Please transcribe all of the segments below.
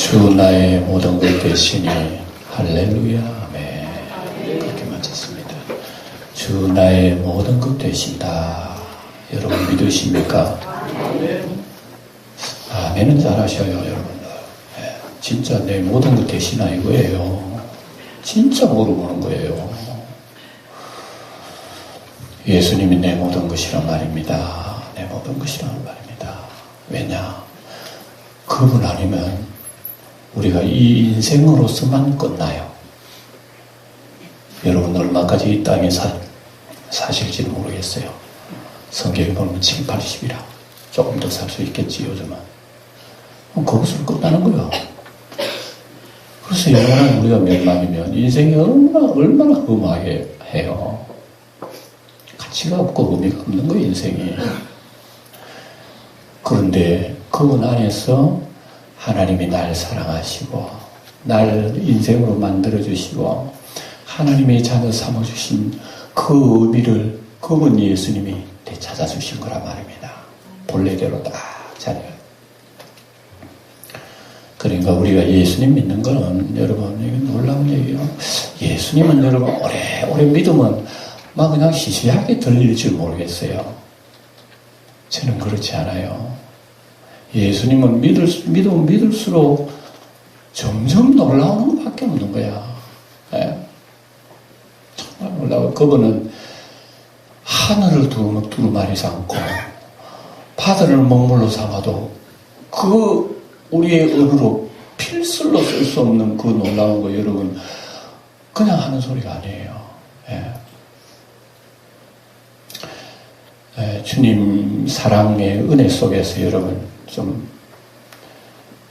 주 나의 모든 것 되시니 할렐루야 아멘. 그렇게 마쳤습니다. 주 나의 모든 것 되신다. 여러분 믿으십니까? 아멘은 잘하셔요 여러분들. 진짜 내 모든 것 되시나 이거예요. 진짜 물어보는 거예요. 예수님이 내 모든 것이란 말입니다. 내 모든 것이란 말입니다. 왜냐? 그분 아니면 우리가 이 인생으로서만 끝나요. 여러분 얼마까지 이 땅에 사실지는 모르겠어요. 성경에 보면 7, 80이라 조금 더 살 수 있겠지 요즘은. 거기서 끝나는 거예요. 그래서 영원한 우리가 멸망이면 인생이 얼마나 험하게 해요. 가치가 없고 의미가 없는 거예요 인생이. 그런데 그분 안에서 하나님이 날 사랑하시고 날 인생으로 만들어주시고 하나님의 자녀 삼아주신 그 의미를 그분 예수님이 되찾아주신 거란 말입니다. 본래대로 딱 자녀. 그러니까 우리가 예수님 믿는 거는 여러분 이게 놀라운 얘기예요. 예수님은 여러분 오래 믿으면 막 그냥 시시하게 들릴 줄 모르겠어요. 저는 그렇지 않아요. 예수님은 믿으면 믿을수록 점점 놀라운 것밖에 없는 거야. 정말 놀라워. 그분은 하늘을 두루마리 삼고 바다를 먹물로 삼아도 그 우리의 언어로 필설로 쓸 수 없는 그 놀라운 거 여러분 그냥 하는 소리가 아니에요. 주님 사랑의 은혜 속에서 여러분 좀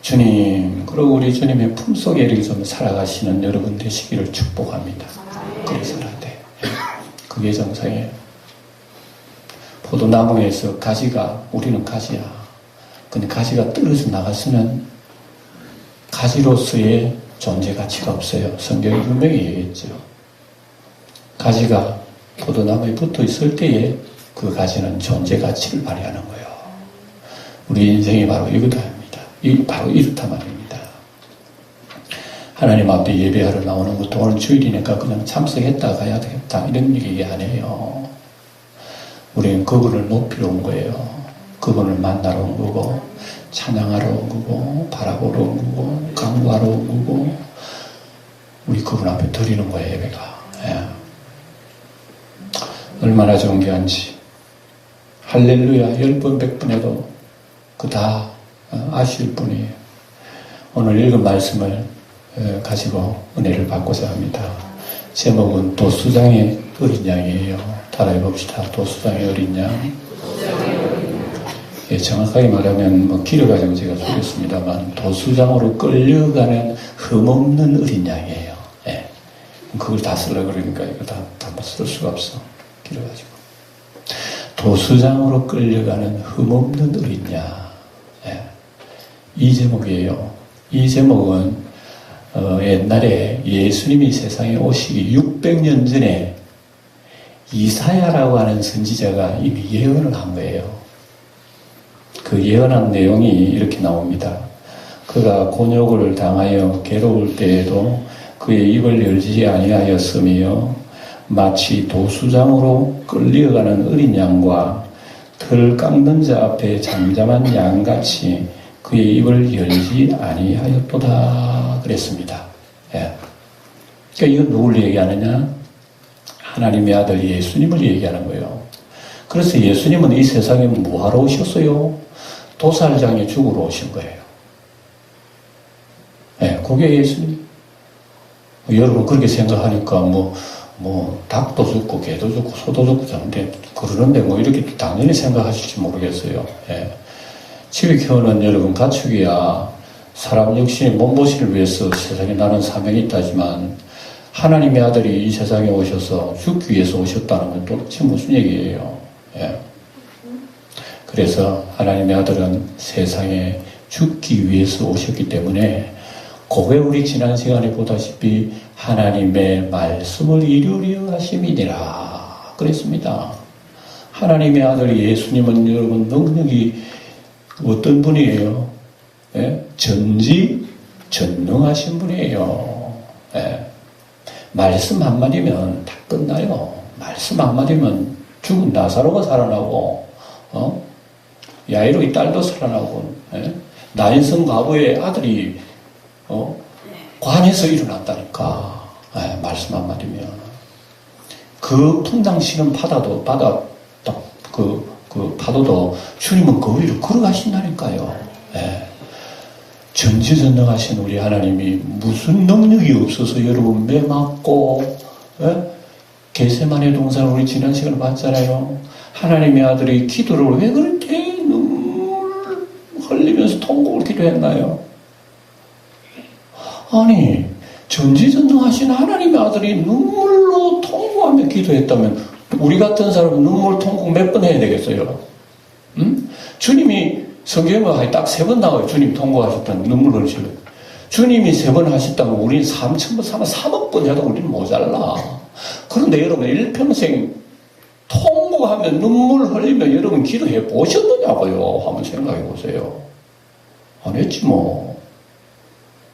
주님 그리고 우리 주님의 품속에 이렇게 좀 살아가시는 여러분 되시기를 축복합니다. 그렇게 살아야 돼. 그게 정상이에요. 포도나무에서 가지가 우리는 가지야. 근데 가지가 떨어져 나갔으면 가지로서의 존재 가치가 없어요. 성경이 분명히 얘기했죠. 가지가 포도나무에 붙어 있을 때에 그 가지는 존재 가치를 발휘하는 거예요. 우리 인생이 바로 이것도 아닙니다. 바로 이렇단 말입니다. 하나님 앞에 예배하러 나오는 것도 오늘 주일이니까 그냥 참석했다 가야 되겠다 이런 얘기 아니에요. 우리는 그분을 높이러 온 거예요. 그분을 만나러 온 거고 찬양하러 온 거고 바라보러 온 거고 강구하러 온 거고 우리 그분 앞에 드리는 거예요. 예배가. 얼마나 존귀한지 할렐루야 10번 100번 해도 그 다 아실 분이에요. 오늘 읽은 말씀을 가지고 은혜를 받고자 합니다. 제목은 도수장의 어린 양이에요. 따라해 봅시다. 도수장의 어린 양. 정확하게 말하면 길어가지고 제가 주겠습니다만 도수장으로 끌려가는 흠없는 어린 양이에요. 그걸 다 쓰려고 그러니까 이거 다 쓸 수가 없어. 길어가지고. 도수장으로 끌려가는 흠없는 어린 양. 이 제목이에요. 이 제목은 옛날에 예수님이 세상에 오시기 600년 전에 이사야라고 하는 선지자가 이미 예언을 한 거예요. 그 예언한 내용이 이렇게 나옵니다. 그가 곤욕을 당하여 괴로울 때에도 그의 입을 열지 아니하였으며 마치 도수장으로 끌려가는 어린 양과 털 깎는 자 앞에 잠잠한 양같이 그의 입을 열지 아니하였도다 그랬습니다. 그러니까 이건 누굴 얘기하느냐? 하나님의 아들 예수님을 얘기하는 거예요. 그래서 예수님은 이 세상에 뭐하러 오셨어요? 도살장에 죽으러 오신 거예요. 그게 예수님. 여러분 그렇게 생각하니까 닭도 죽고 개도 죽고 소도 죽고 자는데 그러는데 이렇게 당연히 생각하실지 모르겠어요. 집에 키우는 여러분 가축이야 사람 역시 몸보신을 위해서 세상에 나는 사명이 있다지만 하나님의 아들이 이 세상에 오셔서 죽기 위해서 오셨다는 건 도대체 무슨 얘기예요? 그래서 하나님의 아들은 세상에 죽기 위해서 오셨기 때문에 그게 우리 지난 시간에 보다시피 하나님의 말씀을 이루려 하심이니라 그랬습니다. 하나님의 아들 예수님은 여러분 능력이 어떤 분이에요? 전지 전능하신 분이에요. 예. 말씀 한마디면 다 끝나요. 말씀 한마디면 죽은 나사로가 살아나고, 야이로의 딸도 살아나고, 예? 나인성 과부의 아들이, 관에서 일어났다니까. 예, 말씀 한마디면. 그 풍당치는 그 파도도 주님은 그 위로 걸어가신다니까요. 예. 전지전능하신 우리 하나님이 무슨 능력이 없어서 여러분 매 맞고, 예? 겟세마네 동산을 우리 지난 시간에 봤잖아요. 하나님의 아들이 기도를 왜 그렇게 눈물 흘리면서 통곡을 기도했나요? 아니, 전지전능하신 하나님의 아들이 눈물로 통곡하며 기도했다면 우리 같은 사람은 눈물 통곡 몇 번 해야 되겠어요? 응? 주님이 성경에 딱 3번 나와요. 주님 통곡하셨다는 눈물 흘리시고. 주님이 3번 하셨다면 우리는 3,000번, 3억 번 해도 우리는 모자라. 그런데 여러분 일평생 통곡하면 눈물 흘리며 여러분 기도해 보셨느냐고요? 한번 생각해 보세요. 안 했지 뭐.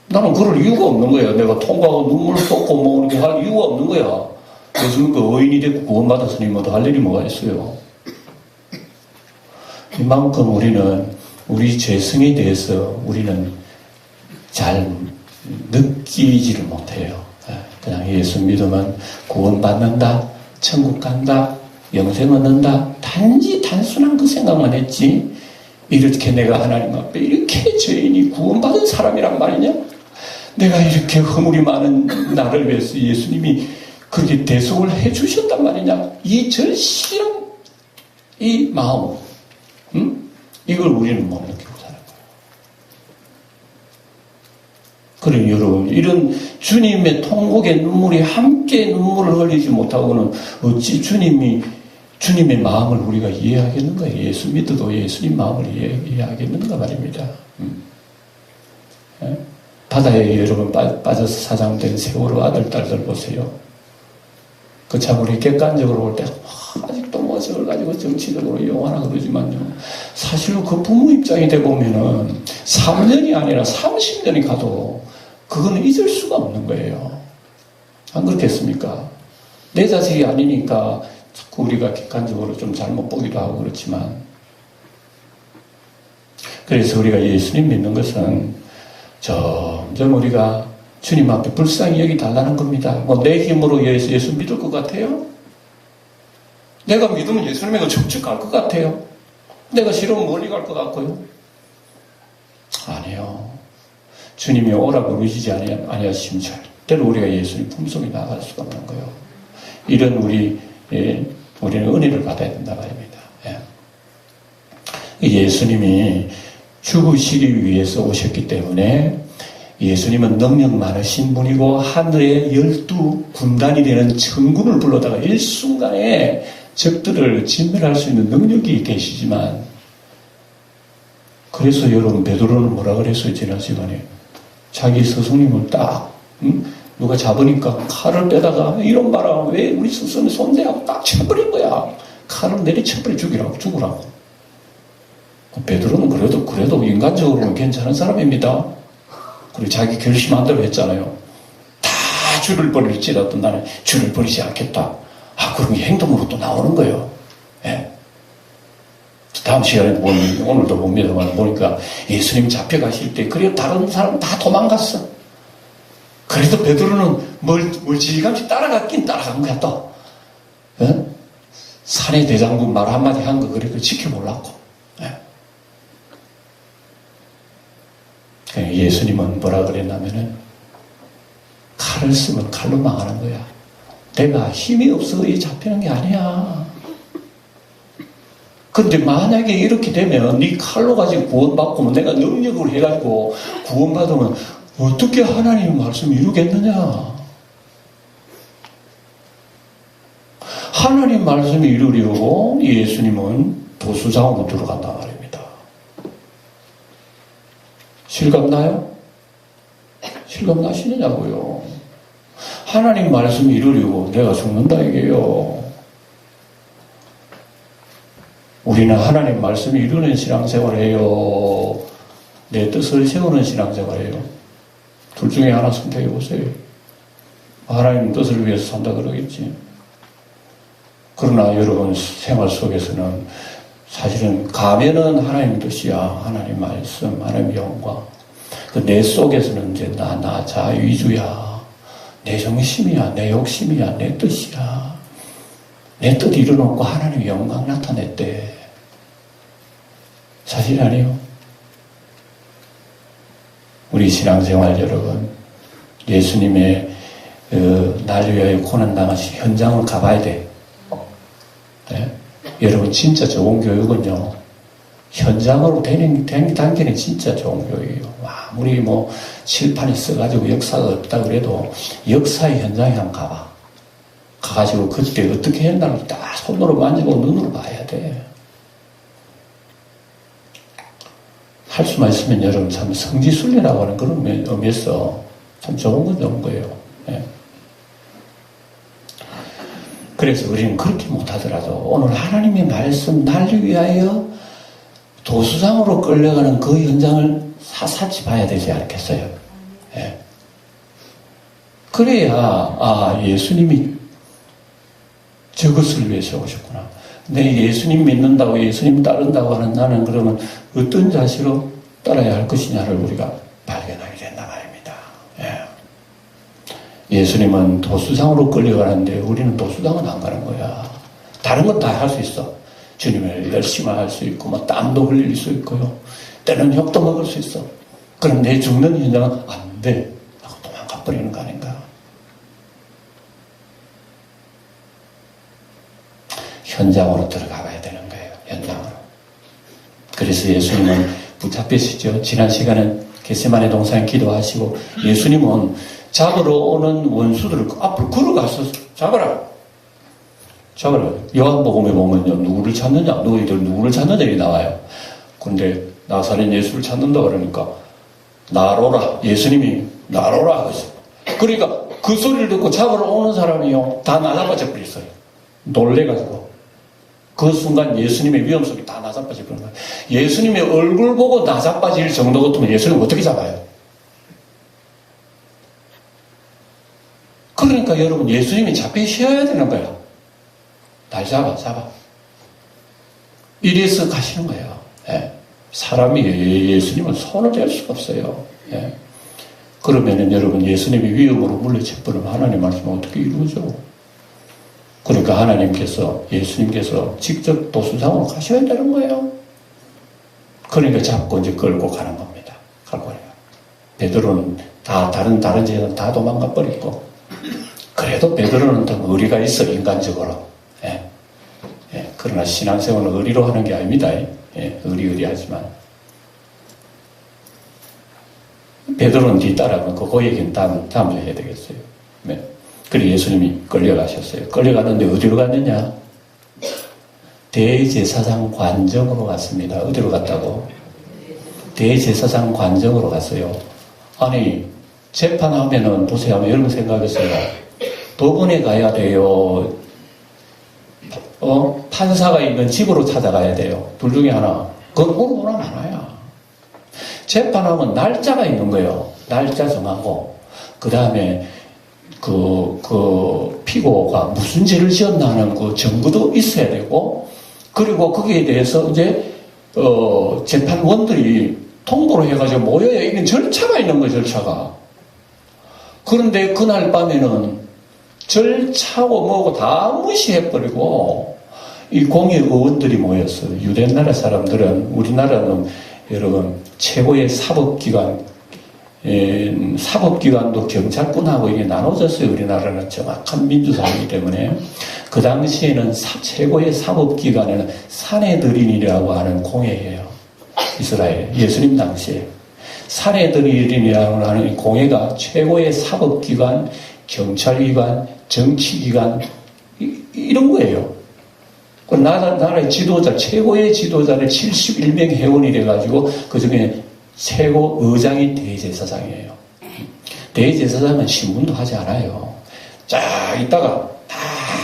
나는 그럴 이유가 없는 거야. 내가 통곡하고 눈물 쏟고 뭐 이렇게 할 이유가 없는 거야. 그래서 그 의인이 되고 구원받았으니 뭐 할 일이 뭐가 있어요. 이만큼 우리는 우리 죄성에 대해서 우리는 잘 느끼지를 못해요. 그냥 예수 믿으면 구원받는다, 천국 간다, 영생 얻는다, 단순한 그 생각만 했지. 이렇게 내가 하나님 앞에 이렇게 죄인이 구원받은 사람이란 말이냐? 내가 이렇게 허물이 많은 나를 위해서 예수님이 그렇게 대속을 해주셨단 말이냐? 이 절실한 이 마음, 이걸 우리는 못 느끼고 사는 거예요. 그러니 여러분, 이런 주님의 통곡의 눈물이 함께 눈물을 흘리지 못하고는 어찌 주님의 마음을 우리가 이해하겠는가? 예수 믿어도 예수님 마음을 이해하겠는가 말입니다. 바다에 여러분 빠져서 사장된 세월호 아들, 딸들 보세요. 그 참 우리 객관적으로 볼 때 아직도 뭐 저걸 가지고 정치적으로 용하나 그러지만요. 사실 그 부모 입장이 돼 보면은 3년이 아니라 30년이 가도 그거는 잊을 수가 없는 거예요. 안 그렇겠습니까? 내 자식이 아니니까 자꾸 우리가 객관적으로 좀 잘못 보기도 하고 그렇지만, 그래서 우리가 예수님 믿는 것은 점점 우리가 주님 앞에 불쌍히 여기달라는 겁니다. 뭐 내 힘으로 예수 믿을 것 같아요? 내가 믿으면 예수님에게 척척 갈 것 같아요? 내가 싫으면 멀리 갈 것 같고요? 아니요. 주님이 오라고 그러시지 아니하시면 절대로 우리가 예수님 품속에 나갈 수가 없는 거예요. 이런 우리는 은혜를 받아야 된다 말입니다. 예수님이 죽으시기 위해서 오셨기 때문에 예수님은 능력 많으신 분이고 하늘에 12군단이 되는 천군을 불러다가 일순간에 적들을 진멸할 수 있는 능력이 계시지만, 그래서 여러분 베드로는 뭐라 그랬어요? 지난 시간에 자기 스승님을 딱 누가 잡으니까 칼을 빼다가 이런 말아, 왜 우리 스승을 손대하고 딱 쳐버린 거야. 칼을 내리쳐버려 죽으라고. 베드로는 그래도 인간적으로는 괜찮은 사람입니다. 그리고 자기 결심한 대로 했잖아요. 다 줄을 버릴지라도 나는 줄을 버리지 않겠다. 그런 게 행동으로 또 나오는 거예요. 예. 다음 시간에 오늘도 봅니다만 보니까 예수님 잡혀가실 때, 그래도 다른 사람 다 도망갔어. 그래도 베드로는 멀찌감치 따라간 거야 또. 예? 산의 대장군 말 한마디 한 거 그래도 지켜보려고. 예. 예수님은 뭐라 그랬냐면은 칼을 쓰면 칼로 망하는 거야. 내가 힘이 없어 잡히는 게 아니야. 근데 만약에 이렇게 되면 네 칼로 가지고 구원받고 내가 능력을 해가지고 구원받으면 어떻게 하나님의 말씀을 이루겠느냐. 하나님 말씀을 이루려고 예수님은 도수장으로 들어간단 말입니다. 실감나요? 실감나시느냐고요. 하나님 말씀을 이루려고 내가 죽는다 이게요. 우리는 하나님 말씀을 이루는 신앙생활을 해요? 내 뜻을 세우는 신앙생활을 해요? 둘 중에 하나 선택해 보세요. 하나님 뜻을 위해서 산다 그러겠지. 그러나 여러분 생활 속에서는 사실은 가면은 하나님 뜻이야. 하나님 말씀, 하나님 영광. 그 내 속에서는 이제 나 자위주야. 내 정심이야. 내 욕심이야. 내 뜻이야. 내 뜻 이루놓고 하나님의 영광 나타냈대. 사실 아니요? 우리 신앙생활 여러분, 예수님의 날 위하여 고난당하신 현장을 가봐야 돼. 네? 여러분 진짜 좋은 교육은요, 현장으로 당기는 진짜 좋은 교육이에요. 아무리 뭐 칠판이 써가지고 역사가 없다 그래도 역사의 현장에 한번 가봐. 가가지고 그때 어떻게 했나를 딱 손으로 만지고 눈으로 봐야 돼. 할 수만 있으면 여러분 참 성지순례라고 하는 그런 의미에서 참 좋은 거예요. 네. 그래서 우리는 그렇게 못하더라도 오늘 하나님의 말씀 나를 위하여 도수장으로 끌려가는 그 현장을 사사치 봐야 되지 않겠어요? 네. 그래야 예수님이 저것을 위해서 오셨구나. 내 예수님 믿는다고 예수님 따른다고 하는 나는 그러면 어떤 자세로 따라야 할 것이냐를 우리가 발견하게 된단 말입니다. 예. 예수님은 도수장으로 끌려가는데 우리는 도수장은 안 가는 거야. 다른 건 다 할 수 있어. 주님을 열심히 할 수 있고 뭐 땀도 흘릴 수 있고요. 때는 욕도 먹을 수 있어. 그럼 내 죽는 현장은 안 돼. 하고 도망가 버리는 거 아닌가. 현장으로 들어가 봐야 되는 거예요. 현장으로. 그래서 예수님은 붙잡히시죠. 지난 시간에 겟세마네 동산에 기도하시고 예수님은 잡으러 오는 원수들을 앞으로 걸어가서 잡아라. 요한복음에 보면요. 누구를 찾느냐? 너희들 누구를 찾느냐? 이 나와요. 근데 나사렛 예수를 찾는다 그러니까 나로라. 예수님이 나로라. 그러니까 그 소리를 듣고 잡으러 오는 사람이요. 다 나잡아져 버렸어요. 놀래가지고. 그 순간 예수님의 위험 속에 다 나자빠질 거예요. 예수님의 얼굴 보고 나자빠질 정도 같으면 예수님 어떻게 잡아요? 그러니까 여러분 예수님이 잡히셔야 되는 거야. 날 잡아. 이래서 가시는 거예요. 예. 사람이 예수님은 손을 댈 수가 없어요. 예. 그러면은 여러분 예수님이 위험으로 물리쳐버리면 하나님 말씀은 어떻게 이루어져? 그러니까 예수님께서 직접 도수장으로 가셔야 되는 거예요. 그러니까 잡고 이제 끌고 가는 겁니다. 가고 가요. 베드로는 다른 제자는 다 도망가 버리고, 그래도 베드로는 더 의리가 있어, 인간적으로. 예. 예. 그러나 신앙생활은 의리로 하는 게 아닙니다. 예. 의리하지만. 베드로는 뒤따라가면 그 얘기는 다음에 해야 되겠어요. 네. 그리고 예수님이 끌려가셨어요. 끌려갔는데 어디로 갔느냐? 대제사장 관정으로 갔습니다. 어디로 갔다고? 대제사장 관정으로 갔어요. 아니, 재판하면은, 보세요. 여러분 생각했어요. 법원에 가야 돼요. 판사가 있는 집으로 찾아가야 돼요. 둘 중에 하나. 그건 오르거나 많아요. 재판하면 날짜가 있는 거예요. 날짜 정하고, 그 다음에 그 피고가 무슨 죄를 지었나 하는 그 증거도 있어야 되고, 그리고 거기에 대해서 이제 재판원들이 통보를 해가지고 모여야 이런 절차가 있는 거예요. 절차가. 그런데 그날 밤에는 절차고 뭐고 다 무시해버리고 이 공의 의원들이 모였어요. 유대 나라 사람들은, 우리나라는 여러분 최고의 사법기관도 경찰권하고 이게 나눠졌어요. 우리나라는 정확한 민주사회이기 때문에. 그 당시에는 최고의 사법기관에는 사내들인이라고 하는 공회예요. 이스라엘. 예수님 당시에. 사내들인이라고 하는 공회가 최고의 사법기관, 경찰기관, 정치기관, 이런 거예요. 그 나라의 지도자, 최고의 지도자를 71명 회원이 돼가지고 그 중에 최고 의장이 대제사장이에요. 대제사장은 신문도 하지 않아요. 쫙 있다가 다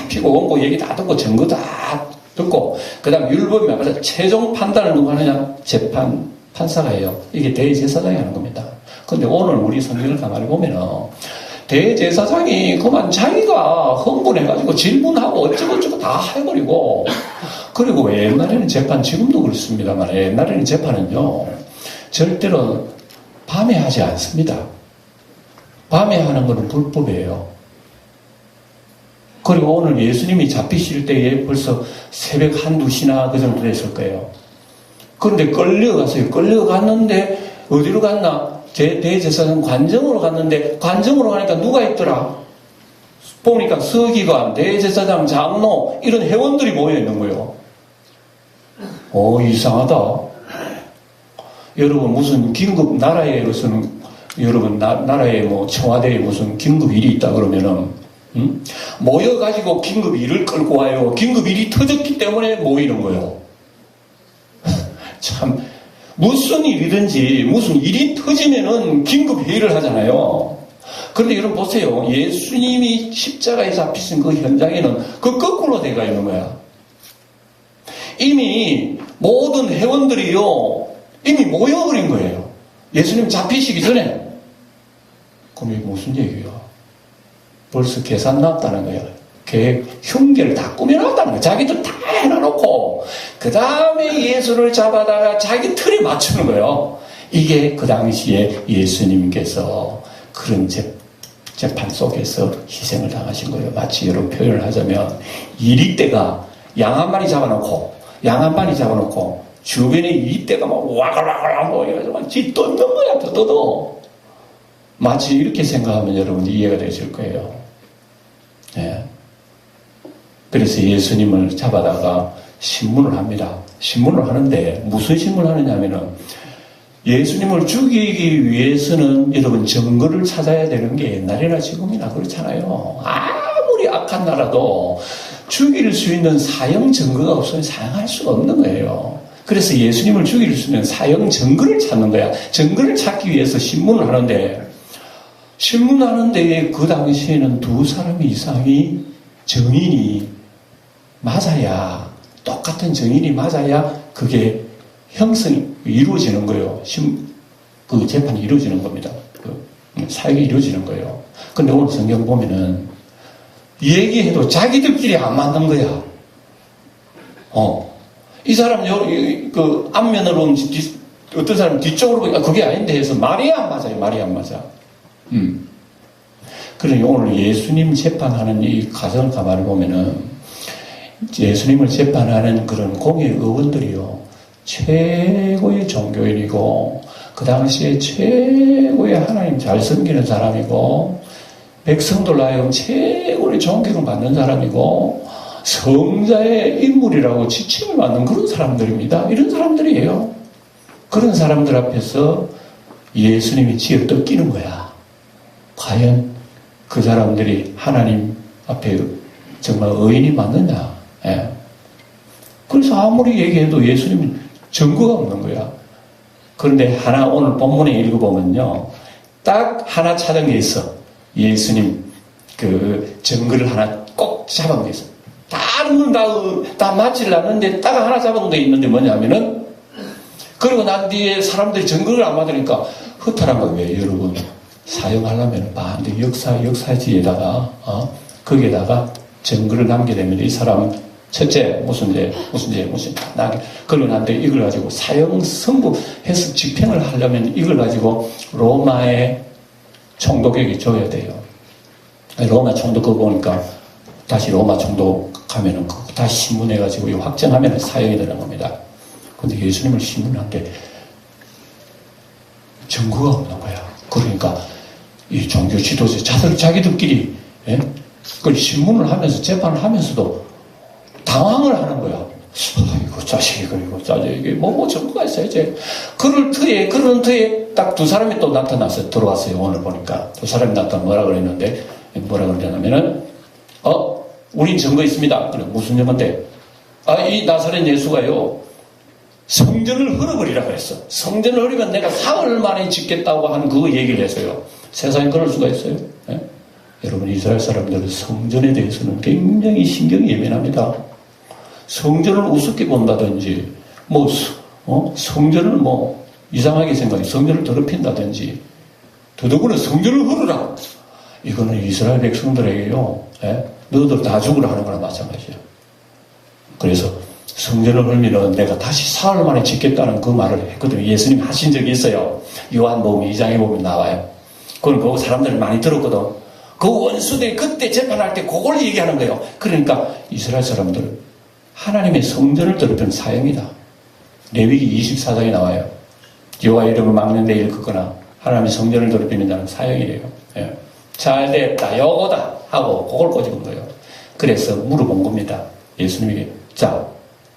피고 원고 얘기 다 듣고 증거 다 듣고 그 다음 율법에 맞춰서 최종 판단을 누가 하느냐? 판사가 해요. 이게 대제사장이 하는 겁니다. 근데 오늘 우리 성경을 가만히 보면은 대제사장이 그만 자기가 흥분해가지고 질문하고 어쩌고저쩌고 다 해버리고, 그리고 옛날에는 재판, 지금도 그렇습니다만 옛날에는 재판은요 절대로 밤에 하지 않습니다. 밤에 하는 것은 불법이에요. 그리고 오늘 예수님이 잡히실 때에 벌써 새벽 1, 2시나 그 정도 됐을 거예요. 그런데 끌려갔어요. 끌려갔는데 어디로 갔나? 대제사장 관정으로 갔는데, 관정으로 가니까 누가 있더라? 보니까 서기관, 대제사장, 장로 이런 회원들이 모여있는 거예요. 이상하다. 여러분 무슨 긴급 나라에 무슨 여러분 나라에 뭐 청와대에 무슨 긴급 일이 있다 그러면은 모여가지고 긴급 일을 끌고 와요. 긴급 일이 터졌기 때문에 모이는 거예요. 참 무슨 일이든지 무슨 일이 터지면은 긴급 회의를 하잖아요. 그런데 여러분 보세요. 예수님이 십자가에 잡히신 그 현장에는 그 거꾸로 돼가 있는 거야. 이미 모든 회원들이요 이미 모여버린 거예요. 예수님 잡히시기 전에. 그럼 이게 무슨 얘기야? 벌써 계산 났다는 거야. 계획, 흉계를 다 꾸며놨다는 거야. 자기들 다 해놔놓고 그 다음에 예수를 잡아다가 자기 틀에 맞추는 거예요. 이게 그 당시에 예수님께서 그런 재판 속에서 희생을 당하신 거예요. 마치 여러분 표현을 하자면 이리떼가 양 한 마리 잡아놓고 주변에 이리떼가 막 와글와글 모여가지고 막 짖도는 거야. 떠도 마치 이렇게 생각하면 여러분 이해가 되실 거예요. 예. 그래서 예수님을 잡아다가 신문을 합니다. 신문을 하는데 무슨 신문을 하느냐면은 예수님을 죽이기 위해서는 여러분 증거를 찾아야 되는 게 옛날이나 지금이나 그렇잖아요. 아무리 악한 나라도 죽일 수 있는 사형 증거가 없으면 사형할 수가 없는 거예요. 그래서 예수님을 죽일 수 있는 사형 증거를 찾는 거야. 증거를 찾기 위해서 신문을 하는데 그 당시에는 2사람 이상이 증인이 맞아야, 똑같은 증인이 맞아야 그게 형성이 이루어지는 거예요. 그 재판이 이루어지는 겁니다. 사역이 이루어지는 거예요. 근데 오늘 성경 보면은 얘기해도 자기들끼리 안 맞는 거야. 이 사람 그 앞면으로 어떤 사람 뒤쪽으로 보니까 그게 아닌데 해서 말이 안 맞아요. 말이 안 맞아. 그러니 오늘 예수님 재판하는 이 과정을 가만히 보면은 예수님을 재판하는 그런 공의 의원들이요 최고의 종교인이고 그 당시에 최고의 하나님 잘 섬기는 사람이고 백성들 하여금 최고의 존경을 받는 사람이고 성자의 인물이라고 지칭을 받는 그런 사람들입니다. 이런 사람들이에요. 그런 사람들 앞에서 예수님이 지어 뜯기는 거야. 과연 그 사람들이 하나님 앞에 정말 의인이 맞느냐? 예. 그래서 아무리 얘기해도 예수님은 증거가 없는 거야. 그런데 하나 오늘 본문에 읽어보면요. 딱 하나 찾은 게 있어. 예수님 그 증거를 하나 꼭 잡은 게 있어. 다른 건 다 맞질 않는데 딱 하나 잡은 게 있는데 뭐냐면은 그리고 난 뒤에 사람들이 증거를 안 받으니까 허탈한 거예요. 여러분 사용하려면 반드시 역사지에다가 거기에다가 증거를 남게 되면 이 사람 첫째 무슨 죄 그러고 난 뒤에 이걸 가지고 사형 선고해서 집행을 하려면 이걸 가지고 로마의 총독에게 줘야 돼요. 로마 총독 그거 보니까 다시 로마 총독 가면은 다시 신문해가지고 확정하면 사형이 되는 겁니다. 근데 예수님을 신문한 게 증거가 없는 거야. 그러니까 이 종교 지도자 자기들끼리 그걸 신문을 하면서 재판을 하면서도 당황을 하는 거야. 이거 자식 이게 뭐 증거가 있어야지. 그런 터에 딱 2사람이 또 나타났어요. 들어왔어요. 오늘 보니까 2사람이 나타나 뭐라 그랬는데 뭐라 그러냐면은 우린 증거 있습니다. 그래 무슨 증거인데? 이 나사렛 예수가요. 성전을 헐어버리라 그랬어. 성전을 헐으면 내가 사흘 만에 짓겠다고 한 그 얘기를 했어요. 세상에 그럴 수가 있어요. 예? 여러분 이스라엘 사람들은 성전에 대해서는 굉장히 신경이 예민합니다. 성전을 우습게 본다든지 성전을 이상하게 생각해 성전을 더럽힌다든지 더더구나 성전을 헐으라. 이거는 이스라엘 백성들에게요, 예? 너희들 다 죽으라 하는 거랑 마찬가지예요. 그래서 성전을 헐면은 내가 다시 사흘 만에 짓겠다는 그 말을 했거든요. 예수님 하신 적이 있어요. 요한복음 2장에 보면 나와요. 그걸 보고 사람들이 많이 들었거든. 그 원수들이 그때 재판할 때 그걸 얘기하는 거예요. 그러니까 이스라엘 사람들 하나님의 성전을 더럽힌 사형이다. 레위기 24장에 나와요. 여호와 이름을 막는 데 일컫거나 하나님의 성전을 더럽히는 자는 사형이래요. 예. 잘 됐다, 여거다 하고 그걸 꼬집은 거예요. 그래서 물어본 겁니다. 예수님에게. 자,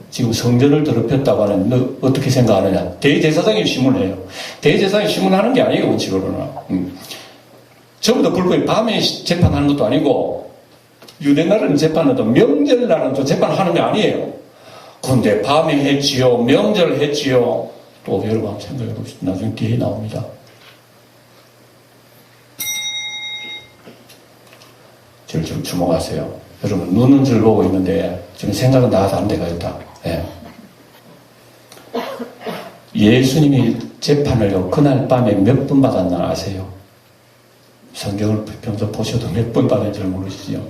지금 성전을 더럽혔다고 하는 너 어떻게 생각하느냐? 대제사장이 신문해요. 대제사장이 신문하는 게 아니에요, 원칙으로는. 전부 다 불법이 밤에 재판하는 것도 아니고 유대날은 재판해도 명절날은 또 재판하는 게 아니에요. 그런데 밤에 했지요, 명절 했지요. 또 여러분 한번 생각해 보시죠. 나중에 뒤에 나옵니다. 저를 좀 주목하세요. 여러분 눈은 절 보고 있는데 지금 생각은 다 다른 데가 있다. 예. 예수님이 재판을요 그날 밤에 몇 분 받았나 아세요? 성경을 평소 보셔도 몇 분 받은 줄 모르시죠?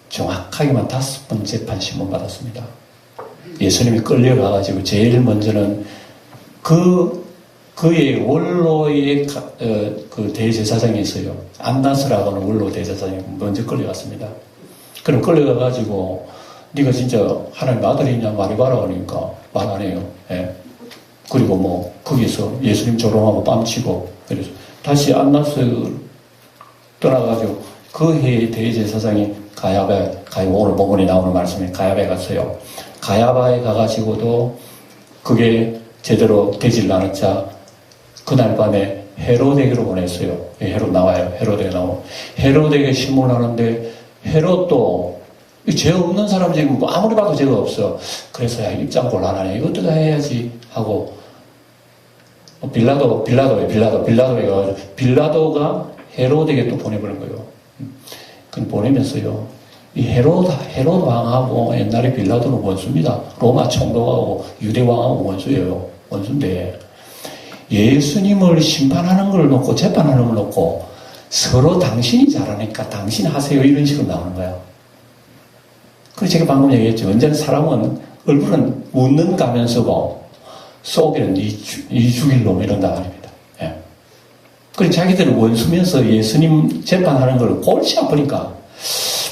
정확하게만 5번 재판 신문 받았습니다. 예수님이 끌려가가지고 제일 먼저는 그의 원로의 그 대제사장이 있어요. 안나스라고 하는 원로 대제사장이 먼저 끌려갔습니다. 그럼 끌려가가지고 네가 진짜 하나님 아들이냐 말해봐라 그러니까 말 안 해요. 예. 그리고 뭐 거기서 예수님 조롱하고 뺨치고 그래서 다시 안나스 떠나가지고 그 해의 대제사장이 가야바 오늘 본문에 나오는 말씀에 가야바에 갔어요. 가야바에 가가지고도 그게 제대로 되질 않았자 그날 밤에 헤로데게로 보냈어요. 헤롯 나와요. 헤로데게 나오고 헤로데게 신문하는데 헤롯도 죄 없는 사람 지금 아무리 봐도 죄가 없어. 그래서 야 입장 곤란하네. 이것도 다 해야지 하고 빌라도가 헤로데게 또 보내버린 거예요. 그 보내면서요. 이 헤롯 왕하고 옛날에 빌라도는 원수입니다. 로마 총독하고 유대 왕하고 원수예요. 원수인데 예수님을 심판하는 걸 놓고 재판하는 걸 놓고 서로 당신이 잘하니까 당신 하세요 이런 식으로 나오는 거예요. 그래서 제가 방금 얘기했죠. 언제나 사람은 얼굴은 웃는 가면서고 속에는 이 죽일 놈 이런다 말입니다. 예. 그래서 자기들은 원수면서 예수님 재판하는 걸 골치 아프니까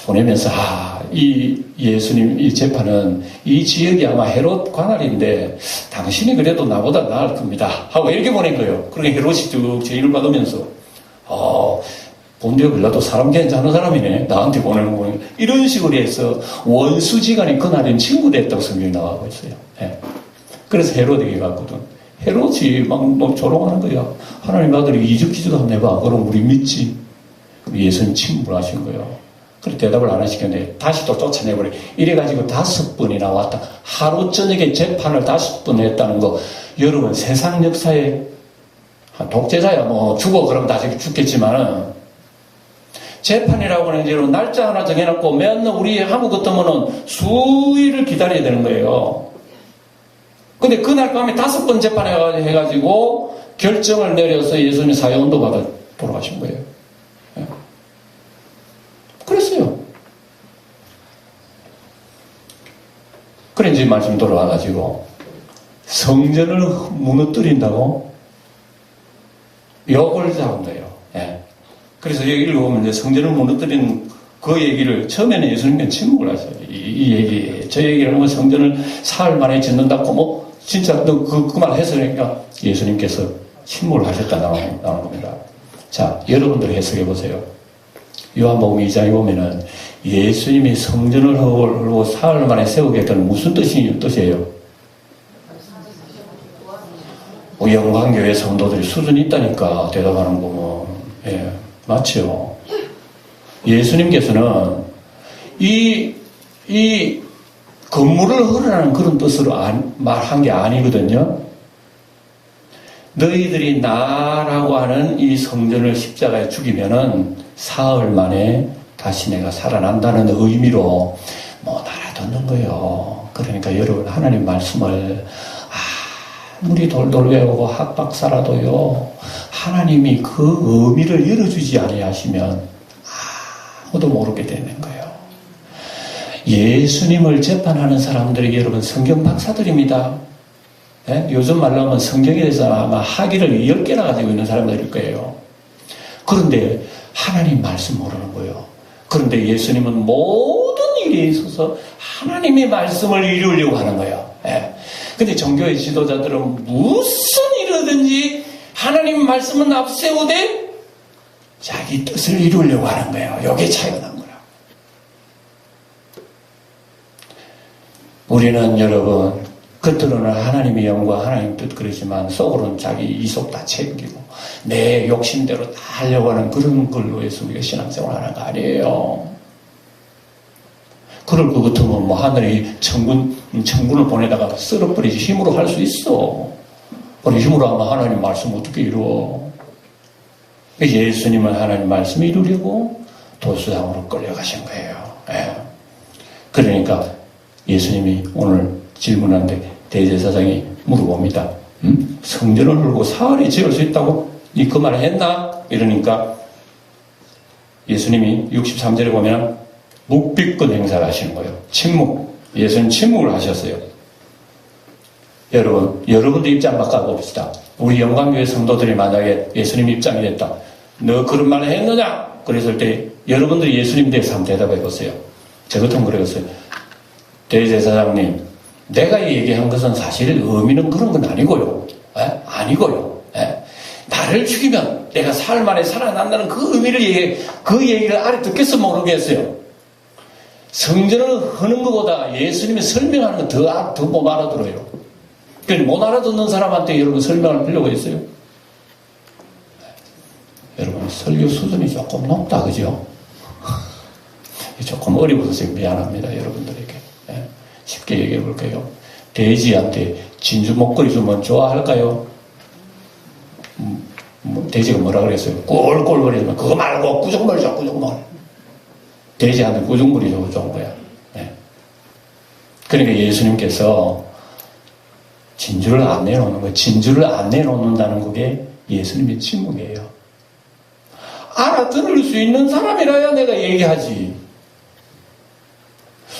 보내면서 이 예수님 이 재판은 이 지역이 아마 헤롯 관할인데 당신이 그래도 나보다 나을 겁니다 하고 이렇게 보낸 거예요. 그러니까 헤롯이 쭉 제의를 받으면서 본디오 빌라도 사람 괜찮은 사람이네 나한테 보내는 거예요. 이런 식으로 해서 원수지간이 그날은 친구 됐다고 성경이 나가고 있어요. 예. 그래서 헤롯에게 갔거든. 헤롯이 막 조롱하는 거야. 하나님 아들이 이적기지도 한번 해봐. 그럼 우리 믿지. 예수님 침묵하신 거예요. 그래 대답을 안 하시겠네. 다시 또 쫓아내버려. 이래가지고 5번이나 왔다. 하루 저녁에 재판을 5번 했다는 거. 여러분 세상 역사에 독재자야 뭐 죽어 그러면 다 죽겠지만은 재판이라고 하는 대로 날짜 하나 정해놓고 맨날 우리 한국 같으면은 수일을 기다려야 되는 거예요. 근데 그날 밤에 5번 재판해가지고 결정을 내려서 예수님 사형도 받아 돌아가신 거예요. 예. 그랬어요. 그래 이제 말씀 돌아와가지고 성전을 무너뜨린다고 욕을 잡은 거예요. 예. 그래서 여기 읽어보면 이제 성전을 무너뜨리는 그 얘기를 처음에는 예수님께서 침묵을 하셔요. 이 얘기, 저 얘기를 하면 성전을 사흘 만에 짓는다고 뭐 진짜 그 말 해석하니까 예수님께서 침묵을 하셨다 나오는 겁니다. 자, 여러분들 해석해 보세요. 요한복음 2장에 보면은 예수님이 성전을 헐고 사흘 만에 세우겠다는 무슨 뜻이에요? 영광교회 성도들이 수준이 있다니까 대답하는 거면 예, 맞죠. 예수님께서는 이 건물을 헐으라는 그런 뜻으로 말한 게 아니거든요. 너희들이 나라고 하는 이 성전을 십자가에 죽이면은 사흘 만에 다시 내가 살아난다는 의미로 뭐 달아두는 거예요. 그러니까 여러분 하나님 말씀을 아무리 돌돌 외우고 학박사라도요 하나님이 그 의미를 열어주지 아니하시면 아무도 모르게 되는 거예요. 예수님을 재판하는 사람들이 여러분 성경 박사들입니다. 네? 요즘 말로 하면 성경에 대해서 아마 학위를 10개나 가지고 있는 사람들일 거예요. 그런데 하나님 말씀 모르는 거예요. 그런데 예수님은 모든 일에 있어서 하나님의 말씀을 이루려고 하는 거예요. 예. 근데 종교의 지도자들은 무슨 일이든지 하나님 말씀은 앞세우되 자기 뜻을 이루려고 하는 거예요. 이게 차이가 난 거라. 우리는 여러분 겉으로는 하나님의 영광, 하나님 뜻 그러지만 속으로는 자기 이속 다 챙기고 내 욕심대로 다 하려고 하는 그런 걸로 해서 우리가 신앙생활 하는 거 아니에요. 그럴 것 같으면 뭐 하늘이 천군을 보내다가 쓸어버리지 힘으로 할 수 있어. 우리 힘으로 하면 하나님 말씀 어떻게 이루어? 예수님은 하나님 말씀을 이루려고 도수장으로 끌려가신 거예요. 예. 그러니까 예수님이 오늘 질문하는데 대제사장이 물어봅니다. 성전을 헐고 사흘이 지을 수 있다고? 니 그 말을 했나? 이러니까 예수님이 63절에 보면 묵비권 행사를 하시는 거예요. 침묵. 예수님 침묵을 하셨어요. 여러분들 입장 바꿔봅시다. 우리 영광교회 성도들이 만약에 예수님 입장이 됐다. 너 그런 말을 했느냐? 그랬을 때 여러분들이 예수님 대해서 한번 대답해 보세요. 저 같으면 그러겠어요. 대제사장님, 내가 얘기한 것은 사실 의미는 그런 건 아니고요. 에? 아니고요. 에? 나를 죽이면 내가 사흘 만에 살아난다는 그 의미를 그 얘기를 알아듣겠어 모르겠어요. 성전을 하는 것보다 예수님이 설명하는 건 더 못 알아들어요. 그러니까 못 알아듣는 사람한테 여러분 설명할 필요가 있어요. 여러분 설교 수준이 조금 높다, 그죠? 조금 어려워서 미안합니다, 여러분들에게. 예? 쉽게 얘기해 볼게요. 돼지한테 진주 목걸이 주면 좋아할까요? 돼지가 뭐라 그랬어요? 꼴꼴거리면 그거 말고 꾸중물 줘, 꾸중물. 돼지한테 꾸중물이 좋은 거야. 예. 그러니까 예수님께서 진주를 안 내놓는 거예요. 진주를 안 내놓는다는 그게 예수님의 침묵이에요. 알아들을 수 있는 사람이라야 내가 얘기하지.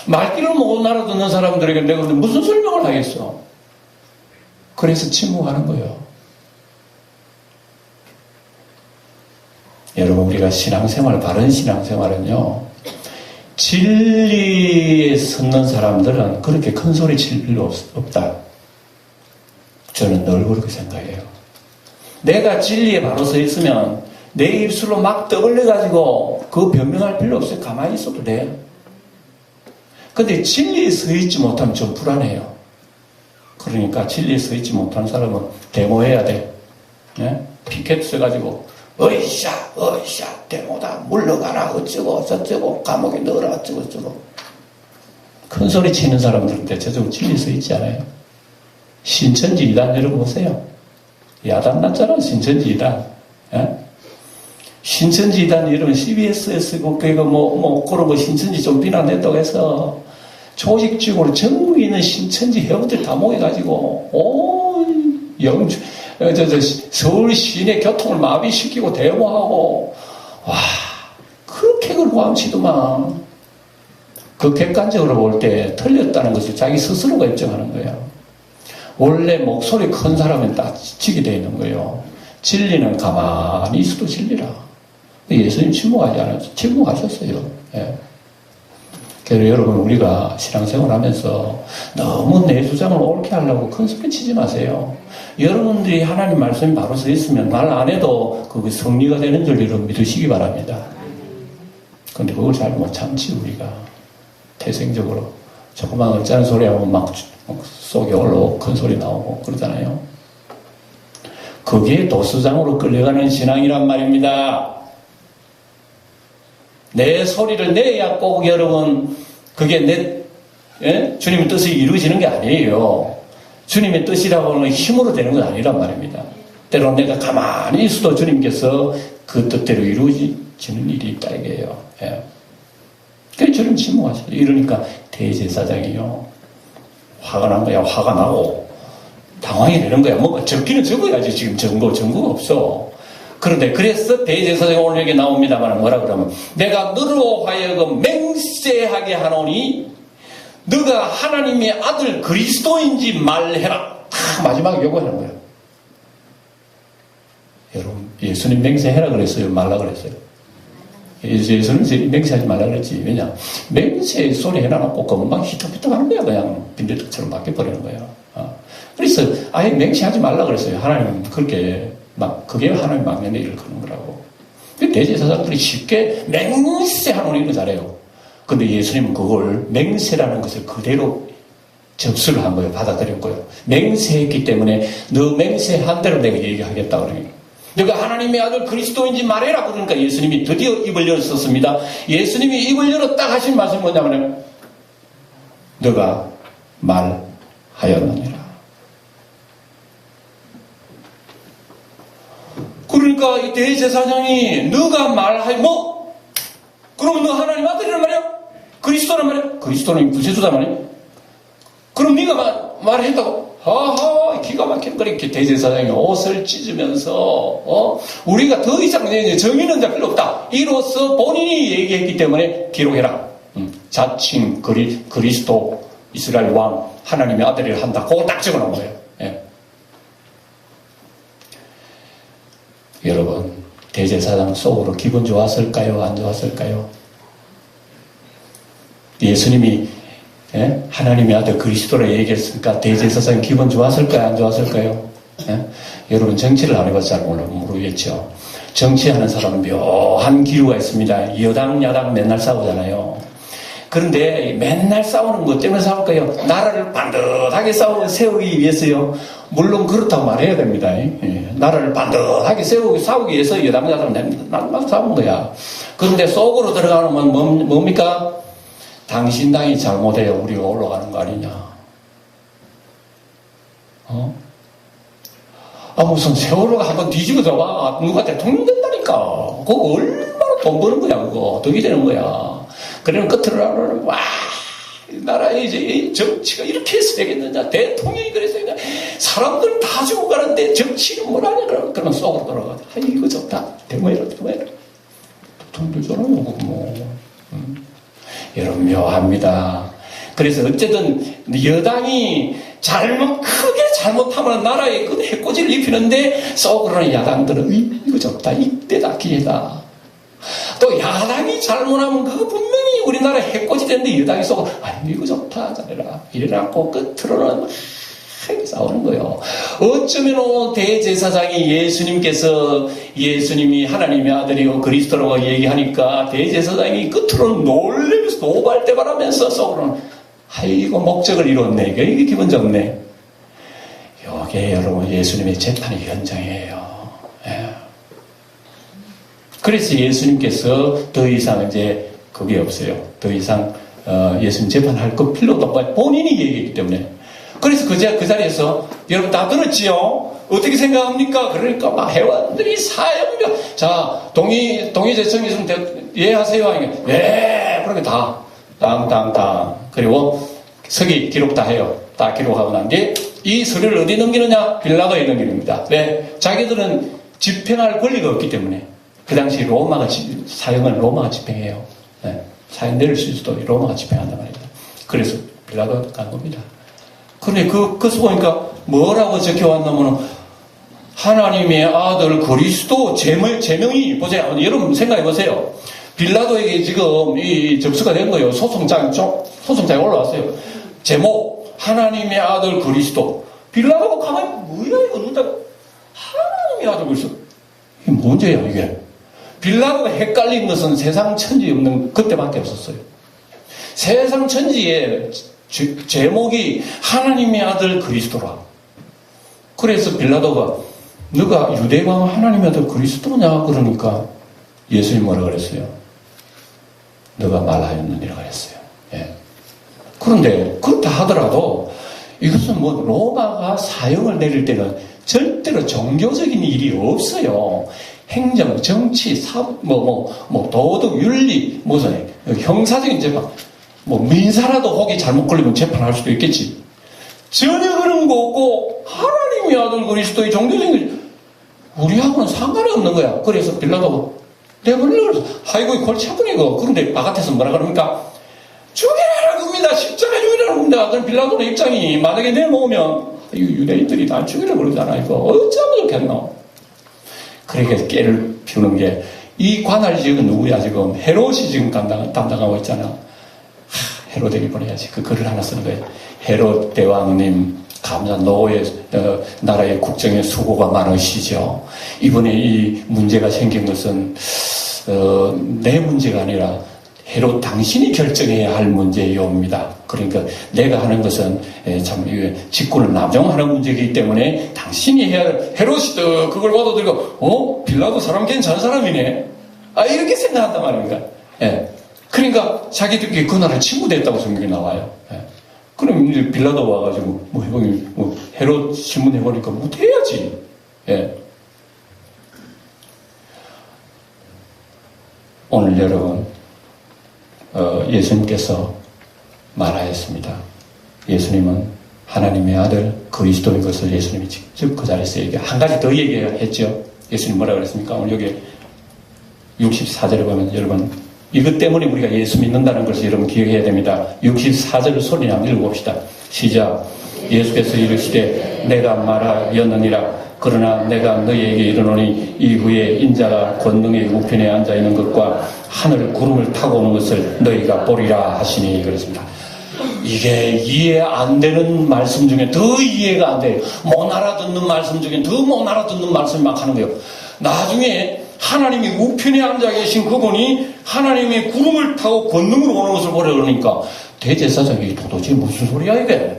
말귀를 못 알아듣는 사람들에게 내가 무슨 설명을 하겠어. 그래서 침묵하는 거예요. 여러분, 우리가 신앙생활, 바른 신앙생활은요, 진리에 섰는 사람들은 그렇게 큰 소리 칠 필요 없다. 저는 늘 그렇게 생각해요. 내가 진리에 바로 서 있으면 내 입술로 막 떠벌려가지고 그 변명할 필요 없어요. 가만히 있어도 돼. 근데 진리에 서 있지 못하면 좀 불안해요. 그러니까 진리에 서 있지 못한 사람은 데모해야 돼. 네? 피켓 써가지고 어이샤 데모다 물러가라 어쩌고 저쩌고 감옥에 넣어라 어쩌고 저쩌고. 큰 소리 치는 사람들은 대체적으로 진리에 서 있지 않아요. 신천지 이단 여러분 보세요. 야단 났잖아, 신천지 이단. 예? 신천지 이단 여러분 CBS에서 그런 거 신천지 좀 비난했다고 해서 조직적으로 전국에 있는 신천지 회원들 다 모여가지고 서울 시내 교통을 마비시키고 데모하고 와 그렇게 그러고 암치더만. 그 객관적으로 볼 때 틀렸다는 것을 자기 스스로가 인정하는 거예요. 원래 목소리 큰 사람은 딱 지치게 되어 있는 거예요. 진리는 가만히 있어도 진리라. 예수님 침묵하지 않았어요. 침묵하셨어요. 예. 그래서 여러분 우리가 신앙생활 하면서 너무 내 주장을 옳게 하려고 큰 소리 치지 마세요. 여러분들이 하나님 말씀이 바로 서 있으면 말 안 해도 그게 성리가 되는 줄 여러분 믿으시기 바랍니다. 근데 그걸 잘 못 참지 우리가. 태생적으로. 조그만 어쩌는 소리 하면 막 속에 올라오고 큰 소리 나오고 그러잖아요. 그게 도수장으로 끌려가는 신앙이란 말입니다. 내 소리를 내야 꼭 여러분 그게 주님의 뜻이 이루어지는 게 아니에요. 주님의 뜻이라고 하는 힘으로 되는 건 아니란 말입니다. 때로는 내가 가만히 있어도 주님께서 그 뜻대로 이루어지는 일이 있다 이게요. 예. 그래서 주님 침묵하시죠. 이러니까 대제사장이요. 화가 난 거야. 화가 나고 당황이 되는 거야. 뭔가 적기는 적어야지. 지금 증거가 없어. 그런데 그래서 대제사장이 오늘 여기 나옵니다만 뭐라 그러면 내가 너로 하여금 맹세하게 하노니 너가 하나님의 아들 그리스도인지 말해라. 다 마지막에 요구하는 거예요. 여러분 예수님 맹세해라 그랬어요? 말라 그랬어요? 예수님 맹세하지 말라 그랬지. 왜냐? 맹세 소리 해놔놓고 금방 히떡히떡 하는 거야. 그냥 빈대떡처럼 바뀌어버리는 거야. 그래서 아예 맹세하지 말라 그랬어요. 하나님은 그렇게 그게 하나님 막내의 일을 그런 거라고. 대제사장들이 쉽게 맹세하는 일을 잘해요. 근데 예수님은 그걸 맹세라는 것을 그대로 접수를 한 거예요. 받아들였고요. 맹세했기 때문에 너 맹세한 대로 내가 얘기하겠다 그러니까. 너가 하나님의 아들 그리스도인지 말해라. 그러니까 예수님이 드디어 입을 열었습니다. 예수님이 입을 열었다 하신 말씀이 뭐냐면 너가 말하였느니라. 그러니까 이 대제사장이 너가 말하여 그럼 너 하나님 아들이란 말이야? 그리스도란 말이야? 그리스도는 구세주단 말이야? 그럼 네가 말했다고? 하하 기가 막힌 그렇게 대제사장이 옷을 찢으면서 우리가 더 이상 정의는 자 필요 없다. 이로써 본인이 얘기했기 때문에 기록해라. 자칭 그리스도 이스라엘 왕 하나님의 아들이라 한다. 그거 딱 적어놓은 거예요. 예. 여러분 대제사장 속으로 기분 좋았을까요? 안 좋았을까요? 예수님이 하나님의 아들 그리스도라 얘기했으니까 대제사장이 기분 좋았을까요? 안 좋았을까요? 여러분 정치를 안 해봐서 잘 모르겠죠. 정치하는 사람은 묘한 기류가 있습니다. 여당 야당 맨날 싸우잖아요. 그런데 맨날 싸우는 것 때문에 싸울까요? 나라를 반듯하게 세우기 위해서요. 물론 그렇다고 말해야 됩니다. 나라를 반듯하게 싸우기 위해서 여당 야당 맨날 싸우는 거야. 그런데 속으로 들어가는 건 뭡니까? 당신 당이 잘못해야 우리가 올라가는 거 아니냐. 무슨 세월호가 한번 뒤집어 들어가. 누가 대통령 된다니까. 그거 얼마나 돈 버는 거야, 그거. 덕이 되는 거야. 그러면 끝으로는, 나라의 이제 정치가 이렇게 해서 되겠느냐. 대통령이 그래서 그냥 사람들 다 죽어가는데 정치는 뭐라냐. 그러면 속으로 들어가. 이거 좋다. 대모해라. 돈도 줘라요, 여러분 묘합니다. 그래서 어쨌든 여당이 크게 잘못하면 나라에 그 해코지를 입히는데 속으로는 야당들은 이거 좋다. 이때다 기회다. 또 야당이 잘못하면 그거 분명히 우리나라 해코지 되는데 여당이 속으로 이거 좋다. 잘해라. 이래갖고 끝으로는 싸우는 거예요. 어쩌면 대제사장이 예수님이 하나님의 아들이고 그리스도라고 얘기하니까 대제사장이 끝으로는 놀라면서 노발대발하면서 속으로는 이거 목적을 이뤘네. 이게 기분 좋네. 이게 여러분 예수님의 재판의 현장이에요. 예. 그래서 예수님께서 더 이상 이제 그게 없어요. 더 이상 예수님 재판할 거 필요도 없고 본인이 얘기했기 때문에. 그래서 그 자리에서 여러분 다 들었지요? 어떻게 생각합니까? 그러니까 막 회원들이 사형명 동의제청이 있으면 하세요. 예, 그렇게 다 땅 그리고 서기 기록 다 해요. 다 기록하고 난 뒤에 이 서류를 어디 넘기느냐? 빌라도에 넘깁니다. 왜? 자기들은 집행할 권리가 없기 때문에 그 당시 사형을 로마가 집행해요. 네. 사형 내릴 수도 로마가 집행한단 말입니다. 그래서 빌라도 간 겁니다. 그런데 그것을 보니까 뭐라고 적혀왔냐면 하나님의 아들 그리스도 제명이 보세요. 여러분 생각해 보세요. 빌라도에게 지금 이 접수가 된 거예요. 소송장에 올라왔어요. 제목 하나님의 아들 그리스도. 빌라도가 가만히 뭐야 이거 눈다고 하나님의 아들 그리스도. 이게 문제야 이게. 빌라도가 헷갈린 것은 세상 천지 없는 그때밖에 없었어요. 세상 천지에 제목이 하나님의 아들 그리스도라. 그래서 빌라도가 너가 유대왕 하나님의 아들 그리스도냐 그러니까 예수님 뭐라 그랬어요? 너가 말하였느니라 그랬어요. 예. 그런데 그렇다 하더라도 이것은 로마가 사형을 내릴 때는 절대로 종교적인 일이 없어요. 행정, 정치, 도덕, 윤리, 형사적인 재판, 민사라도 혹이 잘못 걸리면 재판할 수도 있겠지. 전혀 그런 거 없고, 하나님의 아들 그리스도의 종교적인, 우리하고는 상관이 없는 거야. 그래서 빌라도가 내버리려고 그래서 아이고 골치 아프네 이거. 그런데 바깥에서 뭐라 그럽니까? 죽이라고 합니다. 십자가 죽이라고 합니다. 그럼 빌라도의 입장이 만약에 내놓으면 유대인들이 날 죽이려고 그러잖아. 이거 어쩌면 좋겠노. 그러니까 깨를 피우는 게 이 관할 지역은 누구야 지금? 헤롯이 지금 담당하고 있잖아. 헤롯에게 보내야지. 그 글을 하나 쓰는 거예요. 헤롯 대왕님 감사 노의 나라의 국정에 수고가 많으시죠. 이번에 이 문제가 생긴 것은 내 문제가 아니라 헤롯 당신이 결정해야 할 문제이옵니다. 그러니까 내가 하는 것은 참 직권을 남용하는 문제이기 때문에 당신이 해야 할 헤롯이 그걸 받아들이고 빌라도 사람 괜찮은 사람이네. 이렇게 생각한단 말입니다. 예. 그러니까 자기들끼리 그 나라에 친구됐다고 성경이 나와요. 예. 그럼 이제 빌라도 와가지고 헤롯 신문해보니까 못해야지. 예. 오늘 여러분 예수님께서 말하였습니다. 예수님은 하나님의 아들 그리스도인 것을 예수님이 직접 그 자리에서 한 가지 더 얘기했죠. 예수님 뭐라고 그랬습니까? 오늘 여기 64절에 보면 여러분 이것 때문에 우리가 예수 믿는다는 것을 여러분 기억해야 됩니다. 64절을 소리 한번 읽어봅시다. 시작. 예수께서 이르시되 내가 말하였느니라. 그러나 내가 너희에게 이르노니 이후에 인자가 권능의 우편에 앉아있는 것과 하늘 구름을 타고 오는 것을 너희가 보리라 하시니 그렇습니다. 이게 이해 안 되는 말씀 중에 더 이해가 안 돼요. 못 알아듣는 말씀 중에 더 못 알아듣는 말씀 막 하는 거예요. 나중에 하나님이 우편에 앉아 계신 그분이 하나님의 구름을 타고 권능으로 오는 것을 보려 그러니까 대제사장이 도대체 무슨 소리야 이게?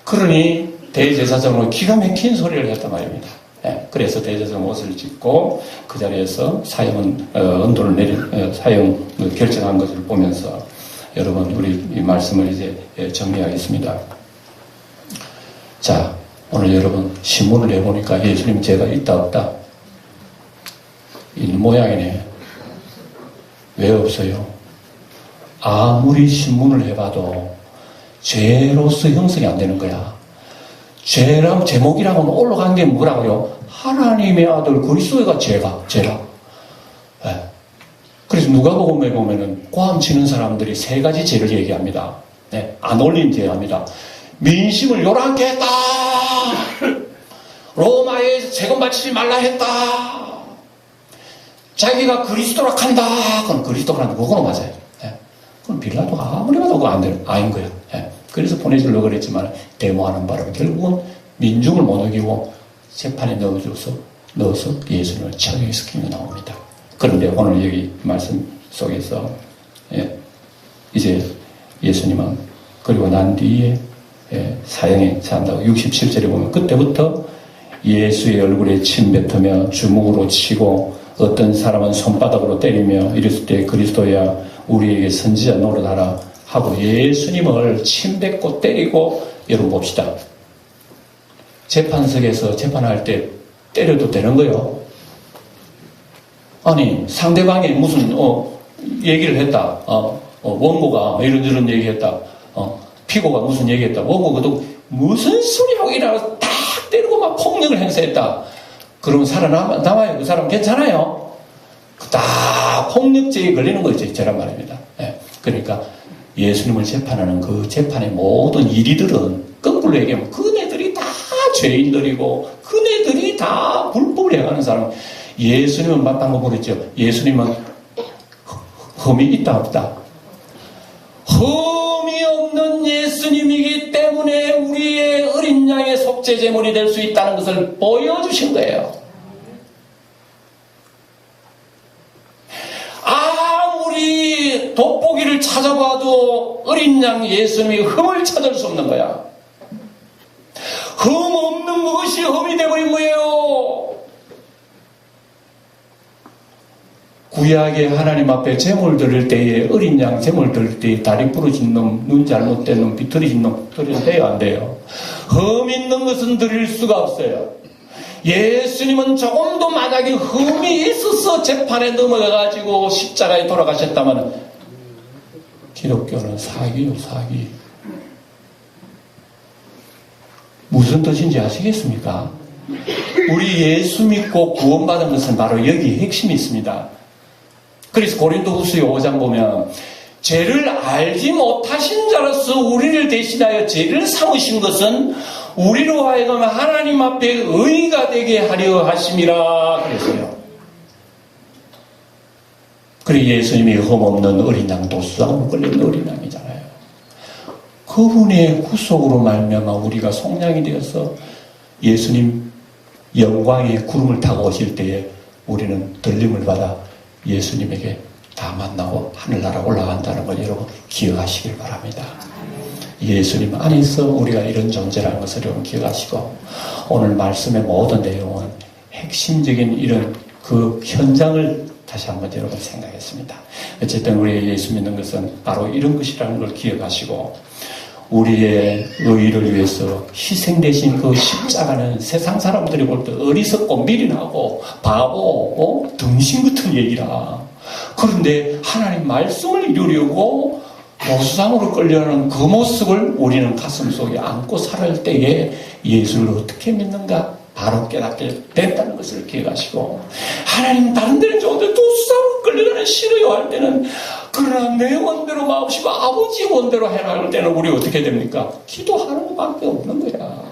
그러니 대제사장으로 기가 막힌 소리를 했단 말입니다. 예, 그래서 대제사장 옷을 찢고 그 자리에서 사형 언도를 사형 결정한 것을 보면서 여러분 우리 이 말씀을 이제 정리하겠습니다. 자, 오늘 여러분 신문을 해보니까 예수님 죄가 있다 없다? 있는 모양이네. 왜 없어요? 아무리 신문을 해봐도 죄로서 형성이 안 되는 거야. 죄랑 제목이라고는 올라간 게 뭐라고요? 하나님의 아들 그리스도가 죄라. 네. 그래서 누가복음에 보면은 고함 치는 사람들이 세 가지 죄를 얘기합니다. 네. 안 올린 죄 합니다. 민심을 요란케 했다. 로마에 세금 바치지 말라 했다. 자기가 그리스도라 한다. 그건 그리스도라 한다. 그거는 맞아요. 네. 그럼 빌라도가 아무리 봐도 그거 아닌 거예요. 네. 그래서 보내주려고 그랬지만 데모하는 바람에 결국은 민중을 못 이기고 재판에 넣어서 예수님을 처형시키며 나옵니다. 그런데 오늘 여기 말씀 속에서 이제 예수님은 그리고 난 뒤에 사형에 산다고 67절에 보면 그때부터 예수의 얼굴에 침 뱉으며 주먹으로 치고 어떤 사람은 손바닥으로 때리며 이랬을 때 그리스도야 우리에게 선지자 노릇하라 하고 예수님을 침 뱉고 때리고 여러분 봅시다. 재판석에서 재판할 때 때려도 되는 거요. 아니 상대방이 무슨 얘기를 했다. 원고가 이런 얘기했다. 피고가 무슨 얘기했다. 원고가 무슨 소리하고 이러고 딱 때리고 막 폭력을 행사했다. 그러면 살아남아요. 그 사람 괜찮아요. 다 폭력죄에 걸리는 거죠. 저란 말입니다. 네. 그러니까 예수님을 재판하는 그 재판의 모든 일이들은 거꾸로 얘기하면 그네들이 다 죄인들이고 그네들이 다 불법을 행하는 사람. 예수님은 마땅한 거 버렸죠. 예수님은 흠이 있다 없다. 흠이 없는 예수님이기 때문에 우리의 어린 양의 속죄 제물이 될 수 있다는 것을 보여주신 거예요. 아무리 돋보기를 찾아봐도 어린 양 예수님이 흠을 찾을 수 없는 거야. 흠 없는 것이 흠이 돼버린 거예요. 구약의 하나님 앞에 제물 드릴 때에 어린 양 제물 드릴 때에 다리 부러진 놈, 눈 잘못된 놈, 비틀어진 놈 드려도 돼요 안 돼요? 흠 있는 것은 드릴 수가 없어요. 예수님은 조금도 만약에 흠이 있어서 재판에 넘어가가지고 십자가에 돌아가셨다면 기독교는 사기요 사기. 무슨 뜻인지 아시겠습니까? 우리 예수 믿고 구원받은 것은 바로 여기 핵심이 있습니다. 그래서 고린도후서 5장 보면 죄를 알지 못하신 자로서 우리를 대신하여 죄를 삼으신 것은 우리로 하여금 하나님 앞에 의가 되게 하려 하심이라 그랬어요. 그리고 예수님이 흠없는 어린 양, 도수장으로 끌린 어린 양이잖아요. 그분의 구속으로 말미암아 우리가 속량이 되어서 예수님 영광의 구름을 타고 오실 때에 우리는 들림을 받아 예수님에게 다 만나고 하늘나라 올라간다는 걸 여러분 기억하시길 바랍니다. 예수님 안에서 우리가 이런 존재라는 것을 여러분 기억하시고, 오늘 말씀의 모든 내용은 핵심적인 이런 그 현장을 다시 한번 여러분 생각했습니다. 어쨌든 우리 예수 믿는 것은 바로 이런 것이라는 걸 기억하시고, 우리의 의의를 위해서 희생되신 그 십자가는 세상 사람들이 볼 때 어리석고 미련하고 바보, 등신 같은 얘기라. 그런데 하나님 말씀을 이루려고 보수상으로 끌려가는 그 모습을 우리는 가슴속에 안고 살을 때에 예수를 어떻게 믿는가 바로 깨닫게 된다는 것을 기억하시고, 하나님 다른 데는 좋은데 도수상으로 끌려가는 싫어요 할 때는, 그러나 내 원대로 마옵시고 아버지 원대로 해라 할 때는 우리 어떻게 됩니까? 기도하는 것밖에 없는 거야.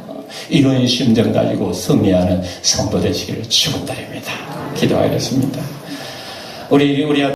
이런 심정 가지고 승리하는 성도 되시기를 축원드립니다. 기도하겠습니다. 우리